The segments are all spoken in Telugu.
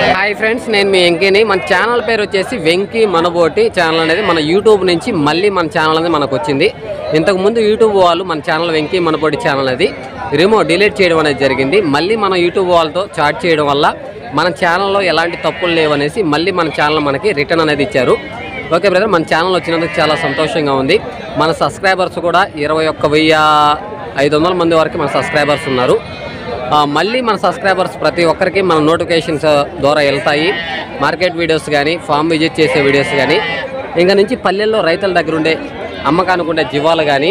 హాయ్ ఫ్రెండ్స్, నేను మీ వెంకీని. మన ఛానల్ పేరు వచ్చేసి వెంకీ మనబోటి ఛానల్ అనేది మన యూట్యూబ్ నుంచి మళ్ళీ మన ఛానల్ అనేది మనకు వచ్చింది. ఇంతకుముందు యూట్యూబ్ వాళ్ళు మన ఛానల్ వెంకీ మనబోటి ఛానల్ అది డిలీట్ చేయడం అనేది జరిగింది. మళ్ళీ మన యూట్యూబ్ వాళ్ళతో చాట్ చేయడం వల్ల మన ఛానల్లో ఎలాంటి తప్పులు లేవనేసి మళ్ళీ మన ఛానల్ మనకి రిటర్న్ అనేది ఇచ్చారు. ఓకే బ్రదర్, మన ఛానల్ వచ్చినందుకు చాలా సంతోషంగా ఉంది. మన సబ్స్క్రైబర్స్ కూడా 21,500 మంది వరకు మన సబ్స్క్రైబర్స్ ఉన్నారు. మళ్ళీ మన సబ్స్క్రైబర్స్ ప్రతి ఒక్కరికి మన నోటిఫికేషన్స్ ద్వారా వెళ్తాయి. మార్కెట్ వీడియోస్ కానీ, ఫామ్ విజిట్ చేసే వీడియోస్ కానీ, ఇంకా నుంచి పల్లెల్లో రైతుల దగ్గర ఉండే అమ్మకానికి ఉండే జీవాలు కానీ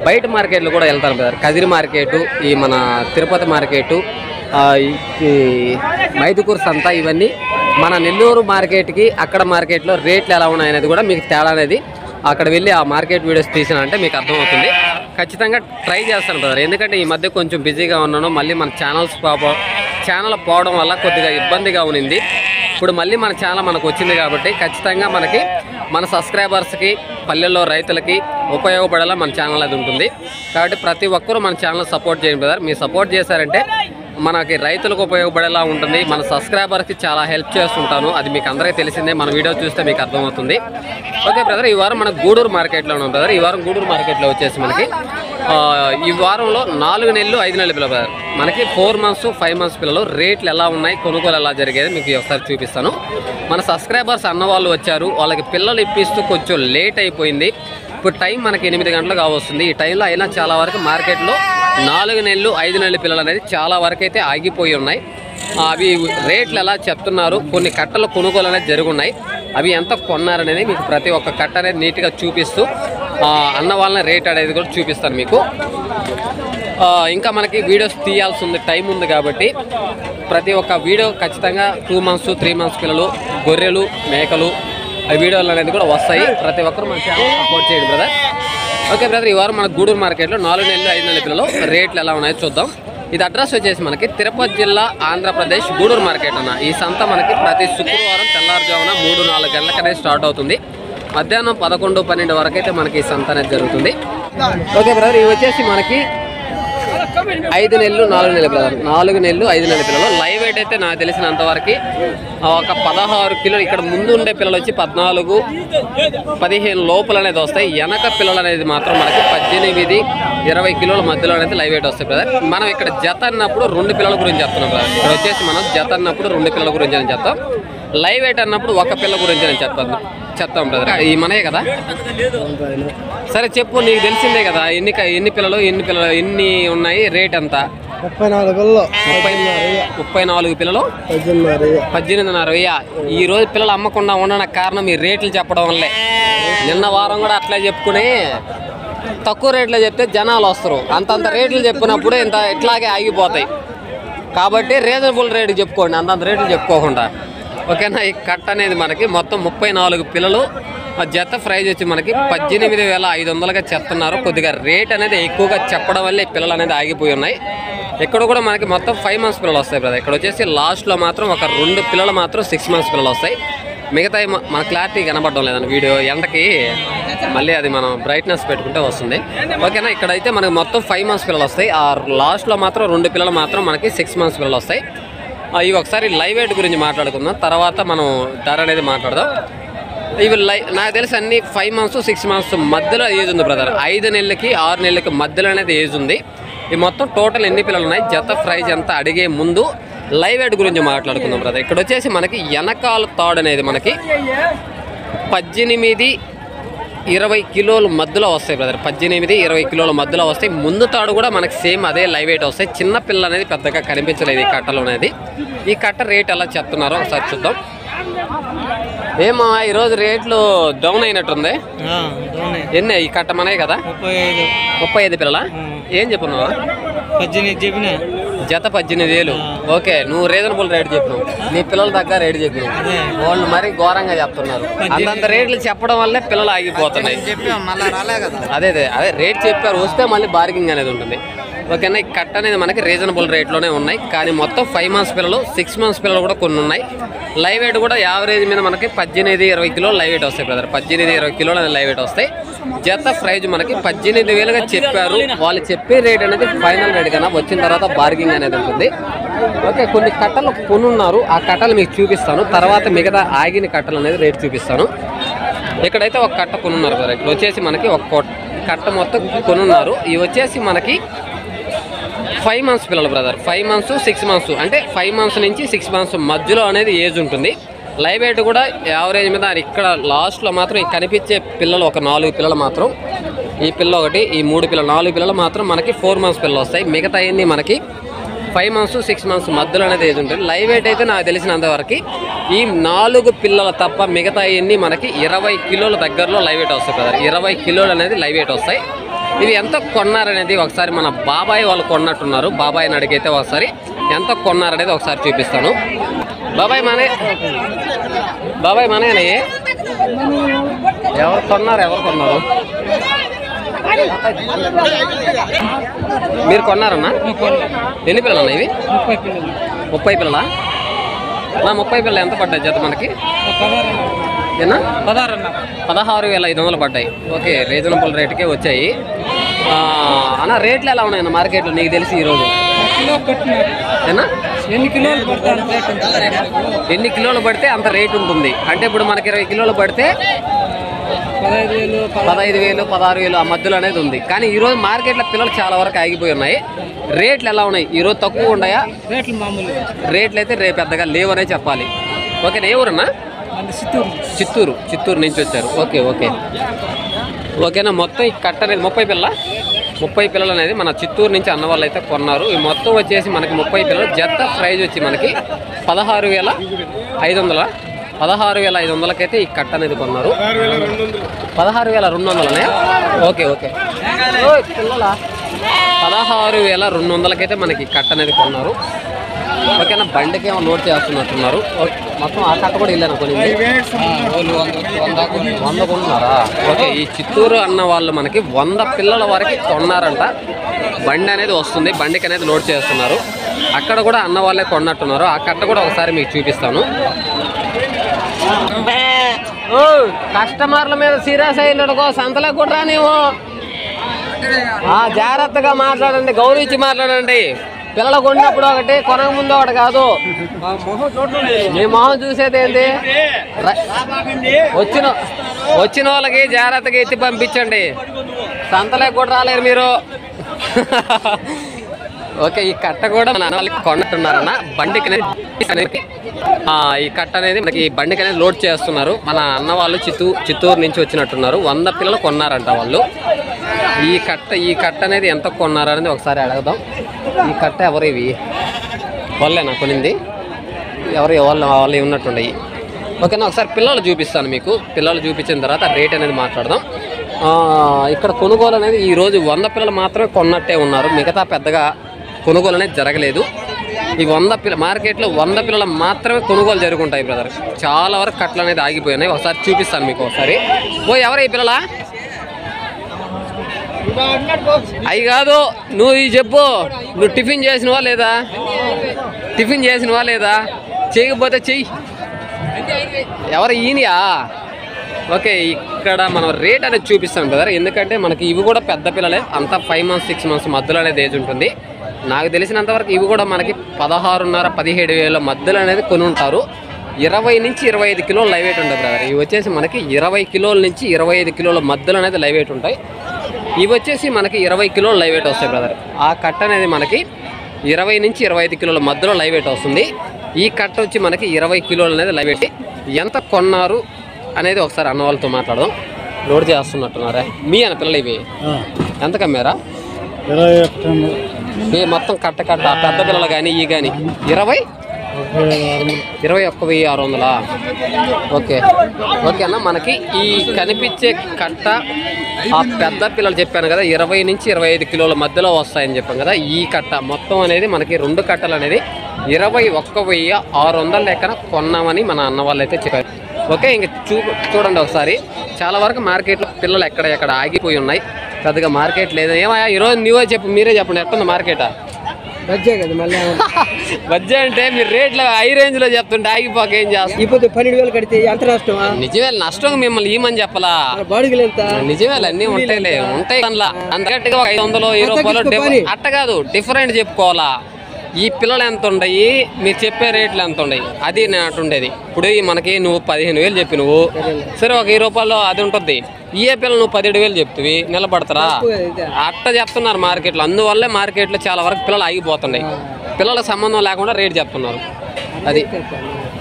బయట మార్కెట్లు కూడా వెళ్తారు బ్రదర్. కదిరి మార్కెటు, ఈ మన తిరుపతి మార్కెటు, ఈ మైదుకూరు సంత, ఇవన్నీ మన నెల్లూరు మార్కెట్కి అక్కడ మార్కెట్లో రేట్లు ఎలా ఉన్నాయనేది కూడా మీకు తేడా అనేది అక్కడ వెళ్ళి ఆ మార్కెట్ వీడియోస్ తీసినంటే మీకు అర్థమవుతుంది. ఖచ్చితంగా ట్రై చేస్తాను బ్రదర్, ఎందుకంటే ఈ మధ్య కొంచెం బిజీగా ఉన్నాను. మళ్ళీ మన ఛానల్ పోవడం వల్ల కొద్దిగా ఇబ్బందిగా ఉన్నింది. ఇప్పుడు మళ్ళీ మన ఛానల్ మనకు వచ్చింది కాబట్టి ఖచ్చితంగా మనకి మన సబ్స్క్రైబర్స్కి, పల్లెల్లో రైతులకి ఉపయోగపడేలా మన ఛానల్ అది ఉంటుంది. కాబట్టి ప్రతి ఒక్కరూ మన ఛానల్ సపోర్ట్ చేయండి బ్రదర్. మీరు సపోర్ట్ చేశారంటే మనకి రైతులకు ఉపయోగపడేలా ఉంటుంది. మన సబ్స్క్రైబర్కి చాలా హెల్ప్ చేస్తుంటాను, అది మీకు అందరికీ తెలిసిందే. మన వీడియో చూస్తే మీకు అర్థమవుతుంది. ఓకే బ్రదర్, ఈ వారం మన గూడూరు మార్కెట్లో ఉన్నాం బ్రదర్. ఈ వారం గూడూరు మార్కెట్లో వచ్చేసి మనకి ఈ వారంలో 4 నెలలు 5 నెలల పిల్లలు బ్రదర్, మనకి 4 months 5 months పిల్లలు రేట్లు ఎలా ఉన్నాయి, కొనుగోలు ఎలా జరిగేది మీకు ఒకసారి చూపిస్తాను. మన సబ్స్క్రైబర్స్ అన్నవాళ్ళు వచ్చారు, వాళ్ళకి పిల్లలు ఇప్పిస్తూ కొంచెం లేట్ అయిపోయింది. ఇప్పుడు టైం మనకి 8 గంటలు కావస్తుంది. ఈ టైంలో అయినా చాలా వరకు మార్కెట్లో 4 నెలలు 5 నెలల పిల్లలు అనేది చాలా వరకు అయితే ఆగిపోయి ఉన్నాయి. అవి రేట్లు ఎలా చెప్తున్నారు, కొన్ని కట్టలు కొనుగోలు అనేది జరుగున్నాయి. అవి ఎంత కొన్నారనేది మీకు ప్రతి ఒక్క కట్ట అనేది నీట్గా చూపిస్తూ అన్న వాళ్ళని రేట్ అనేది కూడా చూపిస్తాను మీకు. ఇంకా మనకి వీడియోస్ తీయాల్సి ఉంది, టైం ఉంది కాబట్టి ప్రతి ఒక్క వీడియో ఖచ్చితంగా 2 months 3 months పిల్లలు, గొర్రెలు, మేకలు ఆ వీడియోలు అనేది కూడా వస్తాయి. ప్రతి ఒక్కరు మన ఛానల్ సపోర్ట్ చేయండి బ్రదర్. ఓకే బ్రదర్, ఈ వారం మన గూడూరు మార్కెట్లో 4 నెలలు 5 నెలల పిల్లలు రేట్లు ఎలా ఉన్నాయో చూద్దాం. ఇది అడ్రస్ వచ్చేసి మనకి తిరుపతి జిల్లా, ఆంధ్రప్రదేశ్, గూడూరు మార్కెట్ అన్న. ఈ సంత మనకి ప్రతి శుక్రవారం తెల్లారుజామున 3-4 గంటలకు అనేది స్టార్ట్ అవుతుంది. మధ్యాహ్నం 11-12 వరకు అయితే మనకి ఈ సంత అనేది జరుగుతుంది. ఓకే బ్రదర్, ఇవి వచ్చేసి మనకి 5 నెలలు 4 నెలల పిల్లలు, 4 నెలలు 5 నెలల పిల్లలు. లైవ్ వెయిట్ అయితే నాకు తెలిసినంతవరకు ఒక 16 కిలోలు. ఇక్కడ ముందు ఉండే పిల్లలు వచ్చి 14-15 లోపల అనేది వస్తాయి. వెనక పిల్లలు అనేది మాత్రం మనకి 18-20 కిలోల మధ్యలో అనేది లైవ్ వెయిట్ వస్తాయి బ్రదర్. మనం ఇక్కడ జత అన్నప్పుడు 2 పిల్లల గురించి చెప్తున్నాం బ్రదర్. ఇక్కడ వచ్చేసి మనం జత అన్నప్పుడు 2 పిల్లల గురించి అని చెప్తాం. లైవ్ వెయిట్ అన్నప్పుడు 1 పిల్ల గురించి నేను చెప్తాం బ్రదర్. ఈ మనయే కదా, సరే చెప్పు, నీకు తెలిసిందే కదా ఎన్ని పిల్లలు ఎన్ని ఉన్నాయి, రేట్ ఎంత? 34 పిల్లలు, 34 పిల్లలు 18,500. ఈ రోజు పిల్లలు అమ్మకుండా ఉండడానికి కారణం ఈ రేట్లు చెప్పడం వల్లే. నిన్న వారం కూడా అట్లా చెప్పుకుని తక్కువ రేట్లు చెప్తే జనాలు వస్తారు, అంతంత రేట్లు చెప్పినప్పుడు ఇట్లాగే ఆగిపోతాయి. కాబట్టి రీజనబుల్ రేటు చెప్పుకోండి, అంతంత రేట్లు చెప్పుకోకుండా. ఓకేనా? ఈ కట్ట అనేది మనకి మొత్తం 34 పిల్లలు. ఆ జత ప్రైజ్ వచ్చి మనకి 18,500గా చెప్తున్నారు. కొద్దిగా రేట్ అనేది ఎక్కువగా చెప్పడం వల్ల ఈ పిల్లలు అనేది ఆగిపోయి ఉన్నాయి. ఇక్కడ కూడా మనకి మొత్తం 5 months పిల్లలు వస్తాయి బ్రదర్. ఇక్కడ వచ్చేసి లాస్ట్లో మాత్రం ఒక 2 పిల్లలు మాత్రం 6 months పిల్లలు వస్తాయి. మిగతా మన క్లారిటీ కనబడడం లేదండి వీడియో ఎండకి, మళ్ళీ అది మనం బ్రైట్నెస్ పెట్టుకుంటే వస్తుంది. ఓకేనా? ఇక్కడైతే మనకి మొత్తం 5 months పిల్లలు వస్తాయి. ఆ లాస్ట్లో మాత్రం 2 పిల్లలు మాత్రం మనకి 6 months పిల్లలు వస్తాయి. ఇవి ఒకసారి లైవ్ వెయిట్ గురించి మాట్లాడుకుందాం, తర్వాత మనం ధర అనేది మాట్లాడదాం. ఇవి నాకు తెలిసి అన్ని 5 months 6 months మధ్యలో ఏజ్ ఉంది బ్రదర్. 5 నెలలకి 6 నెలలకి మధ్యలో అనేది ఏజ్ ఉంది. ఈ మొత్తం టోటల్ ఎన్ని పిల్లలు ఉన్నాయి, జత ప్రైజ్ ఎంత అడిగే ముందు లైవ్ వెయిట్ గురించి మాట్లాడుకుందాం బ్రదర్. ఇక్కడ వచ్చేసి మనకి వెనకాల తాడు అనేది మనకి 18-20 కిలోల మధ్యలో వస్తాయి బ్రదర్. 18-20 కిలోల మధ్యలో వస్తాయి. ముందు తాడు కూడా మనకి సేమ్ అదే లైవ్ వెయిట్ వస్తాయి. చిన్న పిల్ల అనేది పెద్దగా కనిపించలేదు ఈ కట్టలో అనేది. ఈ కట్ట రేట్ ఎలా చెప్తున్నారో ఒకసారి చూద్దాం. ఏమా ఈరోజు రేట్లు డౌన్ అయినట్టుంది. ఎన్ని ఈ కట్ట మనయే కదా? 35 పిల్లల. ఏం చెప్పున్నావా? 18 చెప్పిన జత 18,000. ఓకే, నువ్వు రీజనబుల్ రేట్ చెప్పినావు, నీ పిల్లల దగ్గర రేటు చెప్పినావు. వాళ్ళు మరీ ఘోరంగా చెప్తున్నారు. అంతంత రేట్లు చెప్పడం వల్లే పిల్లలు ఆగిపోతున్నాయి. అదే రేట్ చెప్పారు, వస్తే మళ్ళీ బార్గింగ్ అనేది ఉంటుంది. ఓకేనా. ఈ కట్ట అనేది మనకి రీజనబుల్ రేట్లోనే ఉన్నాయి. కానీ మొత్తం 5 months పిల్లలు, 6 months పిల్లలు కూడా కొన్ని ఉన్నాయి. లైవ్ వెయిట్ కూడా యావరేజ్ మీద మనకి 18-20 కిలోలు లైవ్ వెయిట్ వస్తాయి బ్రదర్. 18-20 కిలోలు అనేది లైవ్ వెయిట్ వస్తాయి. జత ప్రైజ్ మనకి 18,000గా చెప్పారు. వాళ్ళు చెప్పే రేట్ అనేది ఫైనల్ రేట్ కన్నా వచ్చిన తర్వాత బార్గింగ్ అనేది ఉంటుంది. ఓకే, కొన్ని కట్టలు కొనున్నారు. ఆ కట్టలు మీకు చూపిస్తాను. తర్వాత మిగతా ఆగిన కట్టలు అనేది రేట్ చూపిస్తాను. ఇక్కడైతే ఒక కట్ట కొనున్నారు బ్రదర్. ఇక్కడ వచ్చేసి మనకి ఒక కట్ట మొత్తం కొనున్నారు. ఇవి వచ్చేసి మనకి 5 months పిల్లలు బ్రదర్. 5 months 6 months అంటే 5 months నుంచి 6 months మధ్యలో అనేది ఏజ్ ఉంటుంది. లైవ్ వెయిట్ కూడా యావరేజ్ మీద ఇక్కడ లాస్ట్లో మాత్రం కనిపించే పిల్లలు ఒక 4 పిల్లలు మాత్రం, ఈ పిల్ల ఒకటి, ఈ 3 పిల్లలు, 4 పిల్లలు మాత్రం మనకి 4 months పిల్లలు వస్తాయి. మిగతా అన్ని మనకి 5 months 6 months మధ్యలో అనేది ఏజ్ ఉంటుంది. లైవ్ వెయిట్ అయితే నాకు తెలిసినంతవరకు ఈ 4 పిల్లలు తప్ప మిగతా అన్ని మనకి 20 కిలోల దగ్గరలో లైవ్ వెయిట్ వస్తాయి బ్రదర్. 20 కిలోలు అనేది లైవ్ వెయిట్ వస్తాయి. ఇవి ఎంత కొన్నారనేది ఒకసారి మన బాబాయ్ వాళ్ళు కొన్నట్టున్నారు. బాబాయ్ని అడిగితే ఒకసారి ఎంత కొన్నారనేది ఒకసారి చూపిస్తాను. బాబాయ్ మనే ఎవరు కొన్నారు? మీరు కొన్నారన్నా? ఎన్ని పిల్లలు ఇవి? 30 పిల్లలా? 30 పిల్లలు ఎంత పడ్డాయి జత మనకి? 16,500 పడ్డాయి. ఓకే, రీజనబుల్ రేట్కే వచ్చాయి అన్న. రేట్లు ఎలా ఉన్నాయన్న మార్కెట్లో నీకు తెలిసి ఈరోజు? ఎన్ని కిలోలు పడితే అంత రేట్ ఉంటుంది. అంటే ఇప్పుడు మనకి 20 కిలోలు పడితే 15,000 16,000 ఆ మధ్యలో అనేది ఉంది. కానీ ఈరోజు మార్కెట్లో పిల్లలు చాలా వరకు ఆగిపోయి ఉన్నాయి. రేట్లు ఎలా ఉన్నాయి ఈరోజు? తక్కువ ఉన్నాయా? రేట్లు అయితే రేపు పెద్దగా లేవనే చెప్పాలి. ఓకేనా. ఏ ఊరన్నా? చిత్తూరు నుంచి వచ్చారు. ఓకేనా. మొత్తం ఈ కట్ట అనేది 30 పిల్లలు అనేది మన చిత్తూరు నుంచి అన్న వాళ్ళు అయితే కొన్నారు. ఈ మొత్తం వచ్చేసి మనకి 30 పిల్లలు. జత ప్రైజ్ వచ్చి మనకి 16,500. 16,500కైతే ఈ కట్ట అనేది కొన్నారు. 16,200నే. ఓకే పిల్లల 16,200కైతే మనకి కట్ట అనేది కొన్నారు. ఓకేనా. బండికి ఏమో నోట్ చేస్తున్నట్టున్నారు. మొత్తం ఆ కట్ట కూడా వెళ్ళాను కొన్ని 100 కొన్నారా? ఓకే, ఈ చిత్తూరు అన్న వాళ్ళు మనకి 100 పిల్లల వరకు కొన్నారంట. బండి అనేది వస్తుంది, బండికి అనేది లోడ్ చేస్తున్నారు. అక్కడ కూడా అన్న వాళ్ళే కొన్నట్టున్నారు. ఆ కట్ట కూడా ఒకసారి మీకు చూపిస్తాను. కస్టమర్ల మీద సీరియస్ అయినడుకో, సంతలకు కూడా నీవు జాగ్రత్తగా మాట్లాడండి, గౌరవించి మాట్లాడండి. పిల్లలు కొన్నప్పుడు ఒకటి, కొనక ముందు ఒకటి కాదు. మీ మొహం చూసేది ఏంటి? వచ్చిన వాళ్ళకి జాగ్రత్తగా ఎత్తి పంపించండి. సంతలకు కూడా రాలేరు మీరు. ఓకే, ఈ కట్ట కూడా మన అన్న వాళ్ళకి కొన్నట్టున్నారన్న. బండికి ఈ కట్ట అనేది మనకి బండికి అనేది లోడ్ చేస్తున్నారు. మన అన్న వాళ్ళు చిత్తూరు నుంచి వచ్చినట్టున్నారు. 100 పిల్లలు కొన్నారంట వాళ్ళు. ఈ కట్ట అనేది ఎంత కొన్నారనేది ఒకసారి అడుగుదాం. ఈ కట్ట ఎవరు? ఇవి వాళ్ళేనా కొనింది? వాళ్ళు ఉన్నట్టున్నాయి. ఓకేనా. ఒకసారి పిల్లలు చూపిస్తాను మీకు. పిల్లలు చూపించిన తర్వాత రేట్ అనేది మాట్లాడదాం. ఇక్కడ కొనుగోలు అనేది ఈరోజు 100 పిల్లలు మాత్రమే కొన్నట్టే ఉన్నారు. మిగతా పెద్దగా కొనుగోలు అనేది జరగలేదు. ఈ 100 మార్కెట్లో 100 పిల్లలు మాత్రమే కొనుగోలు జరుగుంటాయి బ్రదర్. చాలా వరకు కట్టలు అనేది ఆగిపోయినాయి. ఒకసారి చూపిస్తాను మీకు ఒకసారి. ఎవరు ఈ పిల్లలా? అవి కాదు, నువ్వు ఇవి చెప్పు. నువ్వు టిఫిన్ చేసినవా లేదా? చేయకపోతే చెయ్యి. ఎవరు ఈయనయా? ఓకే, ఇక్కడ మనం రేట్ అనేది చూపిస్తాం బ్రదర్. ఎందుకంటే మనకి ఇవి కూడా పెద్ద పిల్లలే. అంతా 5 months 6 months మధ్యలో అనేది ఏజ్ ఉంటుంది. నాకు తెలిసినంతవరకు ఇవి కూడా మనకి 16,500-17,000 మధ్యలో అనేది కొని ఉంటారు. 20 నుంచి 25 కిలోలు లైవ్ వెయిట్ ఉంటుంది బ్రదర్. ఇవి వచ్చేసి మనకి 20 కిలోల నుంచి 25 కిలోల మధ్యలో అనేది లైవ్ వెయిట్ ఉంటాయి. ఇవి వచ్చేసి మనకి 20 కిలోలు లైవ్ వెయిట్ వస్తాయి బ్రదర్. ఆ కట్ట అనేది మనకి 20 నుంచి 25 కిలోల మధ్యలో లైవ్ వెయిట్ వస్తుంది. ఈ కట్ట వచ్చి మనకి 20 కిలోలు అనేది లైవ్ వెయిట్. ఎంత కొన్నారు అనేది ఒకసారి అన్న వాళ్ళతో మాట్లాడదాం. లోడ్ చేస్తున్నట్టున్నారా? మీ అన్న పిల్లలు ఇవి ఎంత కమ్మారా? 21 మొత్తం కట్ట పెద్ద పిల్లలు కానీ ఈ కానీ 21,600. ఓకే అన్న. మనకి ఈ కనిపించే కట్ట ఆ పెద్ద పిల్లలు చెప్పాను కదా 20 నుంచి 25 కిలోల మధ్యలో వస్తాయని చెప్పాను కదా. ఈ కట్ట మొత్తం అనేది మనకి 2 కట్టలు అనేది 21,600 లెక్కన కొన్నామని మన అన్న వాళ్ళు అయితే చెప్పారు. ఓకే, ఇంక చూడండి ఒకసారి. చాలా వరకు మార్కెట్లో పిల్లలు ఎక్కడ ఆగిపోయి ఉన్నాయి. పెద్దగా మార్కెట్ లేదు. ఏమయ్యా ఈరోజు నువ్వే చెప్పు, మీరే చెప్పండి ఎట్టుంది మార్కెటా? బజ్జే కదా మళ్ళీ బజ్జే అంటే మీరు రేట్లు హై రేంజ్ లో చెప్తుంటే ఆగిపోక ఏం చేస్తారు? ఇప్పుడు 12,000 కడితే ఎంత నష్టమా? నిజమే, నష్టం మిమ్మల్ని ఈమని చెప్పలా. బాడుగులు ఎంత? నిజమే, అన్ని ఉంటాయిలే, ఉంటాయి అందులో. అందుకట్టుగా 500 రూపాయలు అట్ట కాదు, డిఫరెంట్ చెప్పుకోవాలా. ఈ పిల్లలు ఎంత ఉండయి, మీరు చెప్పే రేట్లు ఎంత ఉండయి, అది నేను అటుండేది. ఇప్పుడు మనకి నువ్వు 15,000 చెప్పి నువ్వు సరే ఒక 10 రూపాయలు అది ఉంటుంది. ఏ పిల్లలు నువ్వు 17,000 చెప్తువి, నిలబడతారా? అట్ట చెప్తున్నారు మార్కెట్లో. అందువల్లే మార్కెట్లో చాలా వరకు పిల్లలు ఆగిపోతున్నాయి. పిల్లలకు సంబంధం లేకుండా రేట్ చెప్తున్నారు. అది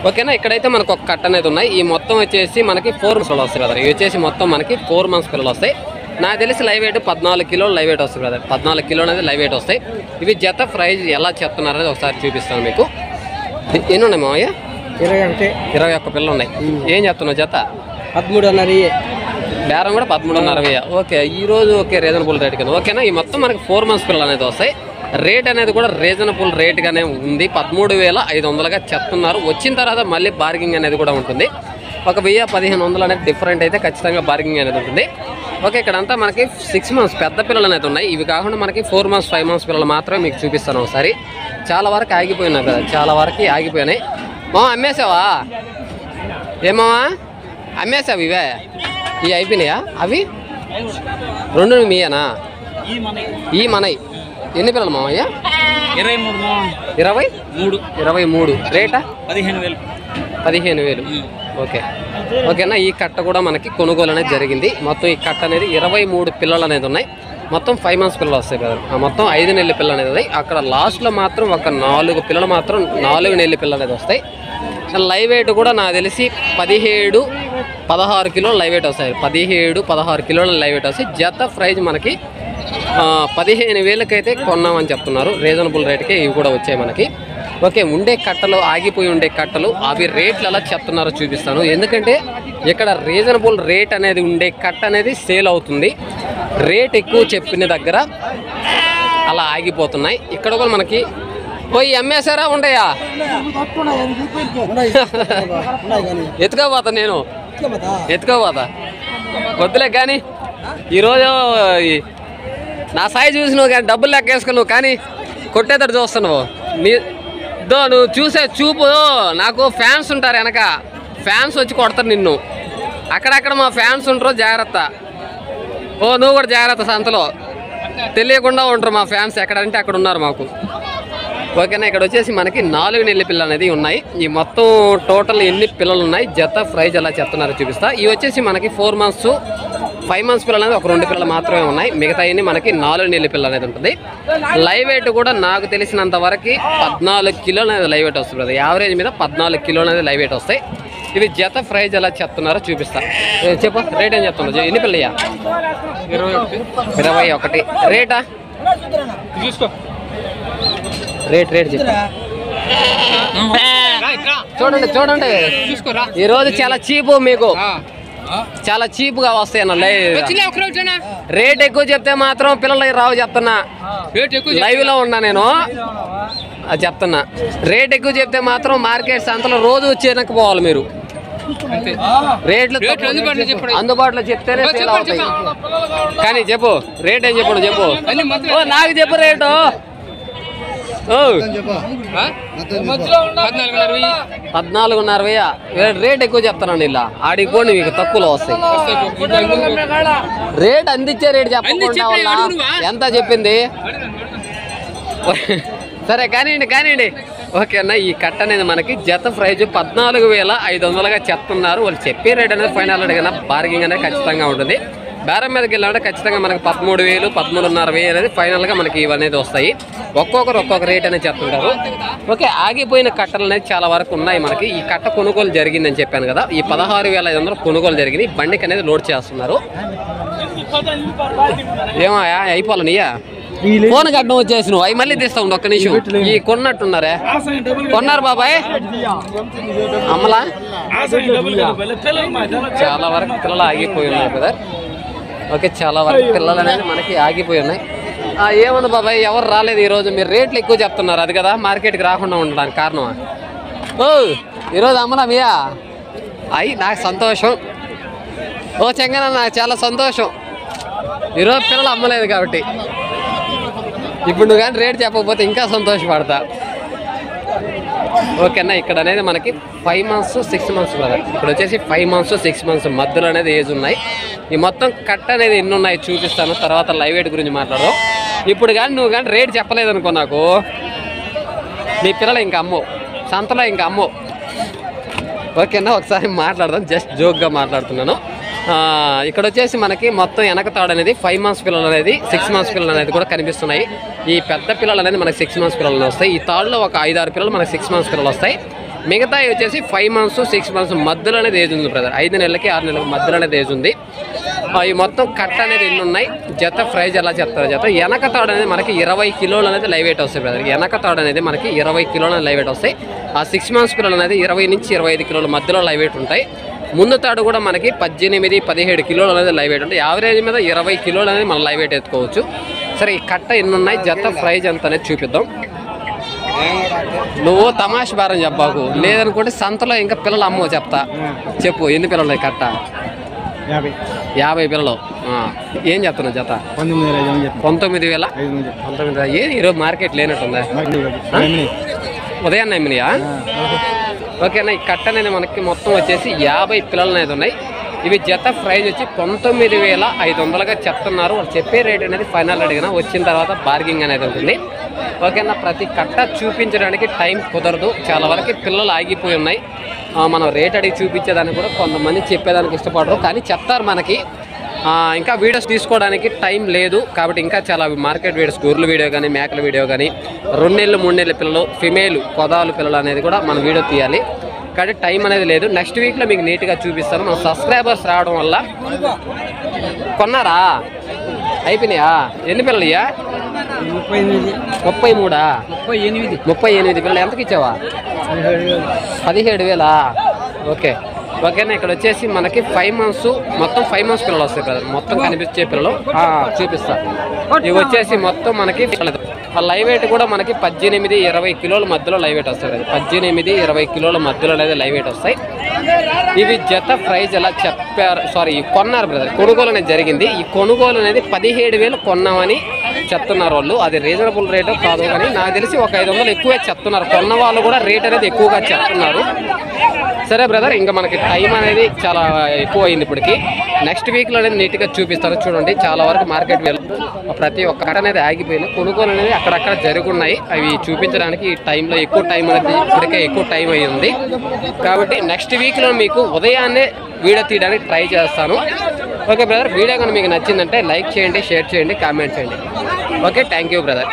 ఓకేనా. ఇక్కడైతే మనకు ఒక కట్ట అనేది ఉన్నాయి. ఈ మొత్తం వచ్చేసి మనకి 4 months పిల్లలు వస్తాయి కదా. ఇవి వచ్చేసి మొత్తం మనకి 4 months పిల్లలు వస్తాయి. నాకు తెలిసి లైవ్ వెయిట్ 14 కిలోలు లైవ్ వెయిట్ వస్తుంది కదా. 14 కిలోలు అనేది లైవ్ వెయిట్ వస్తాయి. ఇవి జత ప్రైజ్ ఎలా చెప్తున్నారు అనేది ఒకసారి చూపిస్తాను మీకు. ఎన్ని ఉన్నాయి మామయ్య? 21 పిల్లలు ఉన్నాయి. ఏం చెప్తున్నావు జత? 13,500. బేరం కూడా 13,500. ఓకే, ఈరోజు ఓకే రీజనబుల్ రేట్ కదా. ఓకేనా. ఈ మొత్తం మనకి 4 months పిల్లలు అనేది వస్తాయి. రేట్ అనేది కూడా రీజనబుల్ రేట్గానే ఉంది. 13,500గా చెప్తున్నారు. వచ్చిన తర్వాత మళ్ళీ బార్గింగ్ అనేది కూడా ఉంటుంది. ఒక 1000-1500 అనేది డిఫరెంట్ అయితే ఖచ్చితంగా బార్గింగ్ అనేది ఉంటుంది. ఓకే, ఇక్కడంతా మనకి 6 months పెద్ద పిల్లలు అనేది ఉన్నాయి. ఇవి కాకుండా మనకి 4 months 5 months పిల్లలు మాత్రమే మీకు చూపిస్తాను ఒకసారి. చాలా వరకు ఆగిపోయినాయి కదా, చాలా వరకు ఆగిపోయినాయి. అమ్మేసావా? ఏమావా అమ్మేసావు? ఇవే ఇవి అయిపోయినాయా? అవి 2 మీయేనా? ఈ మనయ్ ఎన్ని పిల్లలు మామయ్య? 23. రేటా? 15,000. ఓకే, ఓకేనా. ఈ కట్ట కూడా మనకి కొనుగోలు అనేది జరిగింది. మొత్తం ఈ కట్ట అనేది 23 పిల్లలు అనేది ఉన్నాయి. మొత్తం 5 months పిల్లలు వస్తాయి కదా. మొత్తం 5 నెలల పిల్లలు అనేది ఉన్నాయి. అక్కడ లాస్ట్లో మాత్రం ఒక 4 పిల్లలు మాత్రం 4 నెలల పిల్లలు అనేది వస్తాయి. లైవ్ వెయిట్ కూడా నాకు తెలిసి 17-16 కిలోలు లైవ్ వెయిట్ వస్తాయి. 17-16 కిలోల లైవ్ వెయిట్ వస్తాయి. జత ప్రైజ్ మనకి 15,000కి అయితే కొన్నామని చెప్తున్నారు. రీజనబుల్ రేట్కి ఇవి కూడా వచ్చాయి మనకి. ఓకే, ఉండే కట్టలు ఆగిపోయి ఉండే కట్టలు అవి రేట్లు ఎలా చెప్తున్నారో చూపిస్తాను. ఎందుకంటే ఇక్కడ రీజనబుల్ రేట్ అనేది ఉండే కట్ట అనేది సేల్ అవుతుంది. రేట్ ఎక్కువ చెప్పిన దగ్గర అలా ఆగిపోతున్నాయి. ఇక్కడ కూడా మనకి పోయి అమ్మేశారా ఉండయా? ఎత్తుకోపోతా, నేను ఎత్తుకోపోతా, వద్దులే. కానీ ఈరోజు నా సాయి చూసి నువ్వు కానీ డబ్బులు లెక్కేసుకుని నువ్వు కానీ కొట్టేటట్టు చూస్తున్నావు. నువ్వు చూసే చూపు, నాకు ఫ్యాన్స్ ఉంటారు వెనక, ఫ్యాన్స్ వచ్చి కొడతారు నిన్ను. అక్కడక్కడ మా ఫ్యాన్స్ ఉంటారు, జాగ్రత్త. నువ్వు కూడా జాగ్రత్త. సంతలో తెలియకుండా ఉంటారు మా ఫ్యాన్స్, ఎక్కడంటే అక్కడ ఉన్నారు మాకు. ఓకేనా. ఇక్కడ వచ్చేసి మనకి 4 నెలల పిల్లలు అనేది ఉన్నాయి. ఈ మొత్తం టోటల్ ఎన్ని పిల్లలు ఉన్నాయి, జత ప్రైజ్ ఎలా చెప్తున్నారో చూపిస్తా. ఇవి వచ్చేసి మనకి 4 months 5 months పిల్లలు అనేది ఒక 2 పిల్లలు మాత్రమే ఉన్నాయి. మిగతా అన్ని మనకి 4 నెలల పిల్లలు అనేది ఉంటుంది. లైవ్ వెయిట్ కూడా నాకు తెలిసినంత వరకు 14 కిలోలు అనేది లైవ్ వెయిట్ వస్తుంది. యావరేజ్ మీద 14 కిలోలు అనేది లైవ్ వెయిట్ వస్తాయి. ఇవి జత ప్రైజ్ ఎలా చెప్తున్నారో చూపిస్తా. చెప్పు, రేట్ ఏం చెప్తున్నా? ఎన్ని పిల్లయ్యా? 21. రేటా? రేట్ చెప్పు. చూడండి ఈరోజు చాలా చీపు, మీకు చాలా చీప్గా వస్తాయి అన్న. రేట్ ఎక్కువ చెప్తే మాత్రం పిల్లలకి రావు చెప్తున్నా. లైవ్ లో ఉన్నా నేను, అది చెప్తున్నా. రేట్ ఎక్కువ చెప్తే మాత్రం మార్కెట్ సంతలో రోజు వచ్చేనకు పోవాలి మీరు. రేట్లు అందుబాటులో చెప్తేనే సేల్ అవుతాయి. కానీ చెప్పు రేట్ ఏం చెప్పు. నాకు చెప్పు రేటు. 14,500. రేట్ ఎక్కువ చెప్తానండి. ఇలా ఆడికి పోండి, మీకు తక్కువలో వస్తాయి. రేట్ అందించే రేట్ చెప్పకుండా ఎంత చెప్పింది? సరే కానివ్వండి. ఓకే అన్న. ఈ కట్ట అనేది మనకి జత ప్రైజ్ 14,500గా చెప్తున్నారు. వాళ్ళు చెప్పే రేట్ అనేది ఫైనల్ అడిగిన బార్గింగ్ అనేది ఖచ్చితంగా ఉంటుంది. బేరం మీదకి వెళ్ళాలంటే ఖచ్చితంగా మనకి 13,000 13,500 అనేది ఫైనల్గా మనకి ఇవనేది వస్తాయి. ఒక్కొక్కరు ఒక్కొక్క రేట్ అనేది చెప్తుంటారు. ఓకే, ఆగిపోయిన కట్టలు అనేది చాలా వరకు ఉన్నాయి మనకి. ఈ కట్ట కొనుగోలు జరిగిందని చెప్పాను కదా. ఈ 16,500 కొనుగోలు జరిగింది. బండికి అనేది లోడ్ చేస్తున్నారు. ఏమయ్యా అయిపోవాలనియా? ఫోన్ కట్టడం వచ్చేసి నువ్వు అవి మళ్ళీ తీస్తా ఉండు. ఒక్క నిమిషం. ఈ కొన్నట్టున్నారే, కొన్నారు బాబాయ్ అమ్మలా? చాలా వరకు పిల్లలు ఆగిపోయి ఉన్నాయి కదా. ఓకే, చాలా వరకు పిల్లలు అనేది మనకి ఆగిపోయి ఉన్నాయి. ఏముంది బాబాయ్, ఎవరు రాలేదు ఈరోజు? మీరు రేట్లు ఎక్కువ చెప్తున్నారు, అది కదా మార్కెట్కి రాకుండా ఉండడానికి కారణమా? ఈరోజు అమ్మలా మీయా? నాకు సంతోషం. చెంగన నాకు చాలా సంతోషం. ఈరోజు పిల్లలు అమ్మలేదు కాబట్టి. ఇప్పుడు నువ్వు కానీ రేట్ చెప్పకపోతే ఇంకా సంతోషపడతా. ఓకేనా, ఇక్కడ అనేది మనకి 5 months 6 months బ్రదర్. ఇక్కడ వచ్చేసి 5 months 6 months మధ్యలో అనేది ఏజ్ ఉన్నాయి. ఈ మొత్తం కట్ట అనేది ఎన్ని ఉన్నాయి చూపిస్తాను, తర్వాత లైవ్ వెయిట్ గురించి మాట్లాడదాం. ఇప్పుడు కానీ నువ్వు కానీ రేట్ చెప్పలేదనుకో నాకు, నీ పిల్లలు ఇంకా అమ్మో, సంతలో ఇంకా అమ్మో. ఓకేనా, ఒకసారి మాట్లాడదాం, జస్ట్ జోక్గా మాట్లాడుతున్నాను. ఇక్కడ వచ్చేసి మనకి మొత్తం వెనక తాడు అనేది 5 months పిల్లలు అనేది 6 months పిల్లలు అనేది కూడా కనిపిస్తున్నాయి. ఈ పెద్ద పిల్లలు అనేది మనకి 6 months పిల్లలు వస్తాయి. ఈ తాడులో ఒక 5-6 పిల్లలు మనకి 6 months పిల్లలు వస్తాయి. మిగతా వచ్చేసి 5 months 6 months మధ్యలో అనేది ఏజ్ ఉంది బ్రదర్. 5 నెలలకి 6 నెలలకి మధ్యలో అనేది ఏజ్ ఉంది. ఈ మొత్తం కట్ట అనేది ఎన్ని ఉన్నాయి, జత ప్రైజ్ ఎలా చెప్తారు జత. వెనక తాడు అనేది మనకి 20 కిలోలు అనేది లైవ్ వెయిట్ వస్తాయి బ్రదర్. వెనక తాడు అనేది మనకి 20 కిలోలు అనేది లైవ్ వెయిట్ వస్తాయి. ఆ 6 months పిల్లలు అనేది 20 నుంచి 25 కిలోల మధ్యలో లైవ్ వెయిట్ ఉంటాయి. ముందు తాడు కూడా మనకి 18-17 కిలోలు అనేది లైవ్ వెయిట్ ఉంటాయి. యావరేజ్ మీద 20 కిలోలు అనేది మనం లైవ్ వెయిట్ ఎత్తుకోవచ్చు. సరే, ఈ కట్ట ఎన్ని ఉన్నాయి, జత ప్రైజ్ ఎంత అనేది చూపిద్దాం. నువ్వు తమాష భారం చెప్పాకు, లేదనుకుంటే సంతలో ఇంకా పిల్లలు అమ్మో చెప్తా. చెప్పు, ఎన్ని పిల్లలు ఉన్నాయి కట్ట? 50 పిల్లలు. ఏం చెప్తున్నావు జత? 19,000. ఏది ఈరోజు మార్కెట్ లేనట్టుందా? ఉదయాన్నే అమ్మినాయా? ఓకేనా, ఈ కట్ట అనేది మనకి మొత్తం వచ్చేసి 50 పిల్లలు అనేది ఉన్నాయి. ఇవి జత ప్రైజ్ వచ్చి 19,500గా చెప్తున్నారు. వాళ్ళు చెప్పే రేట్ అనేది ఫైనల్ అడిగినా వచ్చిన తర్వాత బార్గింగ్ అనేది ఉంటుంది. ఓకేనా, ప్రతి కట్ట చూపించడానికి టైం కుదరదు, చాలా వరకు పిల్లలు ఆగిపోయి ఉన్నాయి. మనం రేట్ అడిగి చూపించేదానికి కూడా కొంతమంది చెప్పేదానికి ఇష్టపడరు, కానీ చెప్తారు మనకి. ఇంకా వీడియోస్ తీసుకోవడానికి టైం లేదు కాబట్టి ఇంకా చాలా మార్కెట్ వీడియోస్, గొర్రెల వీడియో కానీ మేకల వీడియో కానీ 2 నెలలు 3 నెలల పిల్లలు, ఫిమేల్ కొదాలు పిల్లలు అనేది కూడా మనం వీడియో తీయాలి కాబట్టి టైం అనేది లేదు. నెక్స్ట్ వీక్లో మీకు నీట్గా చూపిస్తాను. మన సబ్స్క్రైబర్స్ రావడం వల్ల. కొన్నారా? అయిపోయినాయా? ఎన్ని పిల్లలు ఇయ్యా? 38 పిల్లలు. ఎంతకి ఇచ్చావా? 17,000. ఓకేనా, ఇక్కడ వచ్చేసి మనకి 5 months మొత్తం 5 months పిల్లలు వస్తాయి కదా, మొత్తం కనిపించే పిల్లలు చూపిస్తా. ఇవి వచ్చేసి మొత్తం మనకి లైవ్ వెయిట్ కూడా మనకి 18-20 కిలోల మధ్యలో లైవ్ వెయిట్ వస్తాయి. 18-20 కిలోల మధ్యలో అనేది లైవ్ వెయిట్ వస్తాయి. ఇవి జత ప్రైజ్ ఎలా చెప్పారు, సారీ కొన్నారు బ్రదర్, కొనుగోలు అనేది జరిగింది. ఈ కొనుగోలు అనేది 17,000 కొన్నామని చెప్తున్నారు వాళ్ళు. అది రీజనబుల్ రేటు కాదు, కానీ నాకు తెలిసి ఒక 500 ఎక్కువే చెప్తున్నారు. కొన్న వాళ్ళు కూడా రేట్ అనేది ఎక్కువగా చెప్తున్నారు. సరే బ్రదర్, ఇంకా మనకి టైం అనేది చాలా ఎక్కువ అయింది ఇప్పటికి. నెక్స్ట్ వీక్లో అనేది నీట్గా చూపిస్తారు. చూడండి, చాలా వరకు మార్కెట్ ప్రతి ఒక్క అనేది ఆగిపోయింది. కొనుగోలు అనేది అక్కడక్కడ జరుగున్నాయి. అవి చూపించడానికి ఈ టైంలో ఎక్కువ టైం అనేది ఇప్పటికే ఎక్కువ టైం అయ్యింది కాబట్టి నెక్స్ట్ వీక్లో మీకు ఉదయాన్నే వీడియో తీయడానికి ట్రై చేస్తాను. ఓకే బ్రదర్, వీడియో కానీ మీకు నచ్చిందంటే లైక్ చేయండి, షేర్ చేయండి, కామెంట్ చేయండి. Okay, thank you brother.